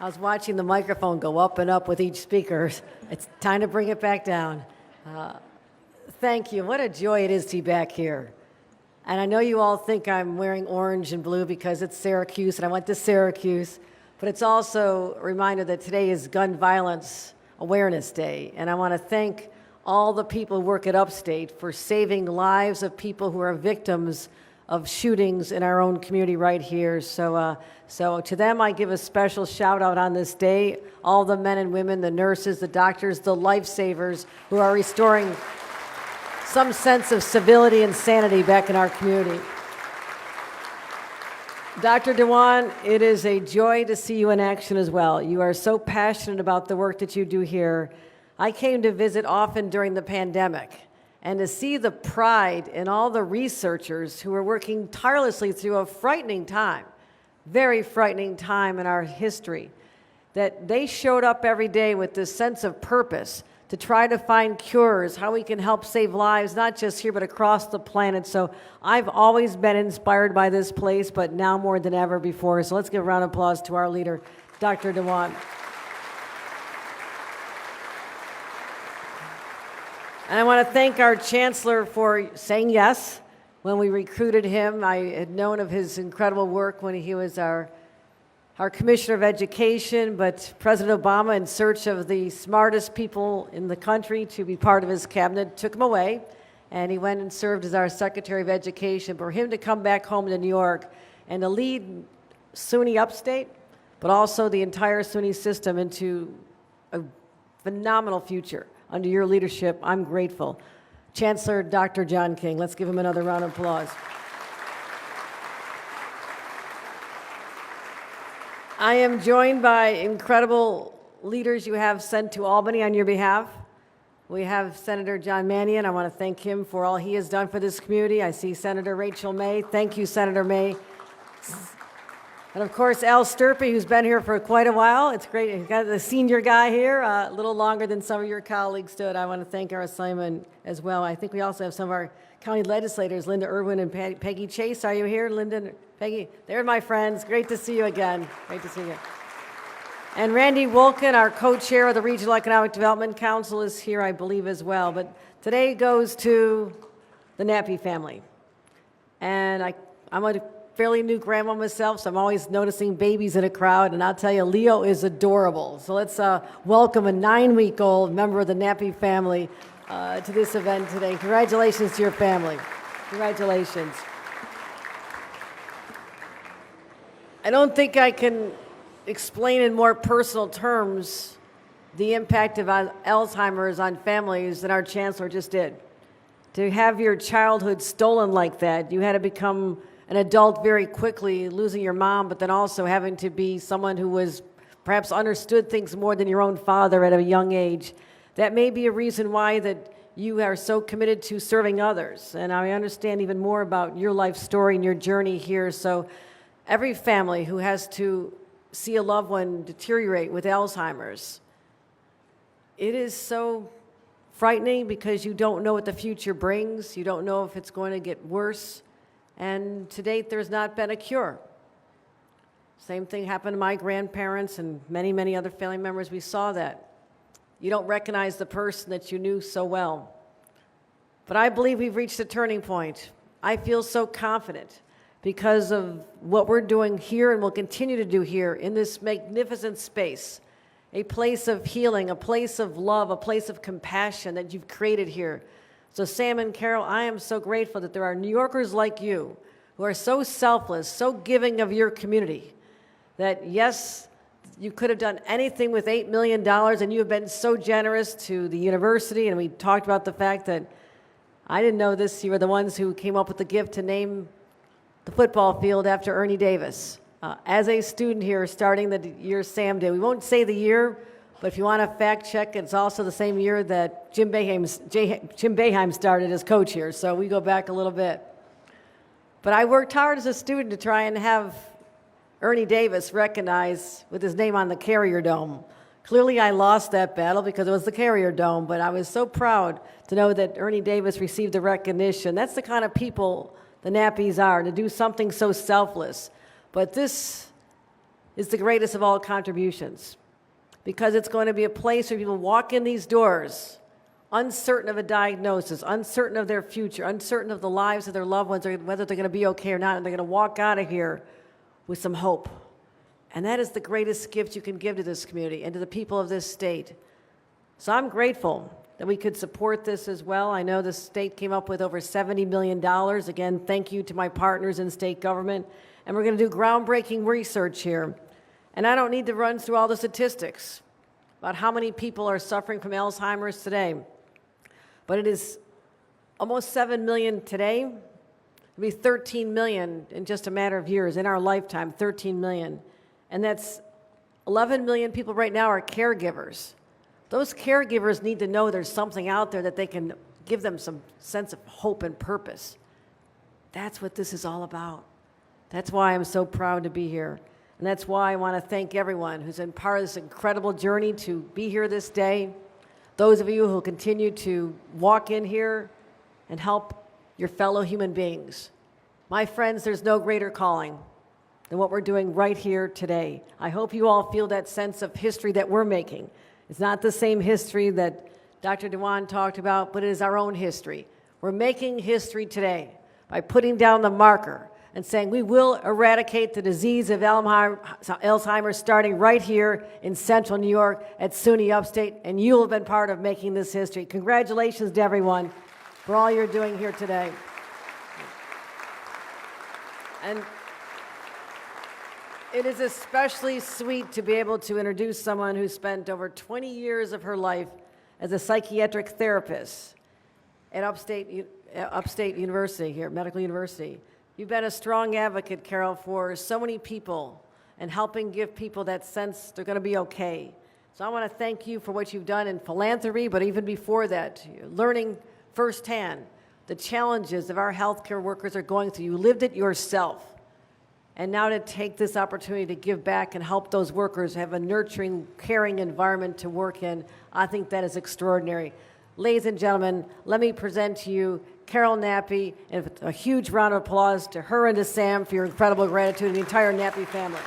I was watching the microphone go up and up with each speaker. It's time to bring it back down. Thank you. What a joy it is to be back here. And I know you all think I'm wearing orange and blue because it's Syracuse and I went to Syracuse, but it's also a reminder that today is Gun Violence Awareness Day. And I want to thank all the people who work at Upstate for saving lives of people who are victims of shootings in our own community right here. So to them, I give a special shout out on this day, all the men and women, the nurses, the doctors, the lifesavers who are restoring some sense of civility and sanity back in our community. Dr. Dewan, it is a joy to see you in action as well. You are so passionate about the work that you do here. I came to visit often during the pandemic, and to see the pride in all the researchers who are working tirelessly through a frightening time, very frightening time in our history, that they showed up every day with this sense of purpose to try to find cures, how we can help save lives, not just here, but across the planet. So I've always been inspired by this place, but now more than ever before. So let's give a round of applause to our leader, Dr. Dewan. And I want to thank our chancellor for saying yes when we recruited him. I had known of his incredible work when he was our commissioner of education, but President Obama, in search of the smartest people in the country to be part of his cabinet, took him away, and he went and served as our secretary of education. For him to come back home to New York and to lead SUNY Upstate, but also the entire SUNY system into a phenomenal future under your leadership, I'm grateful. Chancellor Dr. John King, let's give him another round of applause. I am joined by incredible leaders you have sent to Albany on your behalf. We have Senator John Mannion. I want to thank him for all he has done for this community. I see Senator Rachel May. Thank you, Senator May. And of course, Al Sturpey, who's been here for quite a while. It's great. He's got the senior guy here, a little longer than some of your colleagues stood. I want to thank our assignment as well. I think we also have some of our county legislators, Linda Irwin and Peggy Chase. Are you here, Linda and Peggy? They're my friends. Great to see you again. Great to see you. And Randy Wolken, our co-chair of the Regional Economic Development Council, is here, I believe, as well. But today goes to the Nappy family. And I'm a fairly new grandma myself, so I'm always noticing babies in a crowd, and I'll tell you, Leo is adorable. So let's welcome a 9-week-old member of the Nappy family to this event today. Congratulations to your family. Congratulations. I don't think I can explain in more personal terms the impact of Alzheimer's on families than our chancellor just did. To have your childhood stolen like that, you had to become an adult very quickly, losing your mom, but then also having to be someone who was perhaps understood things more than your own father at a young age. That may be a reason why that you are so committed to serving others. And I understand even more about your life story and your journey here. So every family who has to see a loved one deteriorate with Alzheimer's, it is so frightening because you don't know what the future brings. You don't know if it's going to get worse. And to date, there's not been a cure. Same thing happened to my grandparents and many, many other family members. We saw that. You don't recognize the person that you knew so well. But I believe we've reached a turning point. I feel so confident because of what we're doing here and will continue to do here in this magnificent space, a place of healing, a place of love, a place of compassion that you've created here. So Sam and Carol, I am so grateful that there are New Yorkers like you who are so selfless, so giving of your community, that yes, you could have done anything with $8 million, and you have been so generous to the university. And we talked about the fact that I didn't know this, you were the ones who came up with the gift to name the football field after Ernie Davis. As a student here, starting the year Sam did, we won't say the year, but if you want to fact check, it's also the same year that Jim Boeheim started as coach here, so we go back a little bit. But I worked hard as a student to try and have Ernie Davis recognized with his name on the Carrier Dome. Clearly I lost that battle because it was the Carrier Dome, but I was so proud to know that Ernie Davis received the recognition. That's the kind of people the Nappies are, to do something so selfless. But this is the greatest of all contributions, because it's going to be a place where people walk in these doors uncertain of a diagnosis, uncertain of their future, uncertain of the lives of their loved ones, or whether they're going to be okay or not, and they're going to walk out of here with some hope. And that is the greatest gift you can give to this community and to the people of this state. So I'm grateful that we could support this as well. I know the state came up with over $70 million. Again, thank you to my partners in state government. And we're going to do groundbreaking research here. And I don't need to run through all the statistics about how many people are suffering from Alzheimer's today. But it is almost 7 million today. It'll be 13 million in just a matter of years. In our lifetime, 13 million. And that's 11 million people right now are caregivers. Those caregivers need to know there's something out there that they can give them some sense of hope and purpose. That's what this is all about. That's why I'm so proud to be here. And that's why I want to thank everyone who's been part of this incredible journey to be here this day. Those of you who continue to walk in here and help your fellow human beings. My friends, there's no greater calling than what we're doing right here today. I hope you all feel that sense of history that we're making. It's not the same history that Dr. Dewan talked about, but it is our own history. We're making history today by putting down the marker and saying we will eradicate the disease of Alzheimer's starting right here in central New York at SUNY Upstate, and you have been part of making this history. Congratulations to everyone for all you're doing here today. And it is especially sweet to be able to introduce someone who spent over 20 years of her life as a psychiatric therapist at Upstate University here, Medical University. You've been a strong advocate, Carol, for so many people and helping give people that sense they're going to be okay. So I want to thank you for what you've done in philanthropy, but even before that, learning firsthand the challenges that our healthcare workers are going through. You lived it yourself. And now to take this opportunity to give back and help those workers have a nurturing, caring environment to work in, I think that is extraordinary. Ladies and gentlemen, let me present to you Carol Nappy, and a huge round of applause to her and to Sam for your incredible gratitude and the entire Nappy family.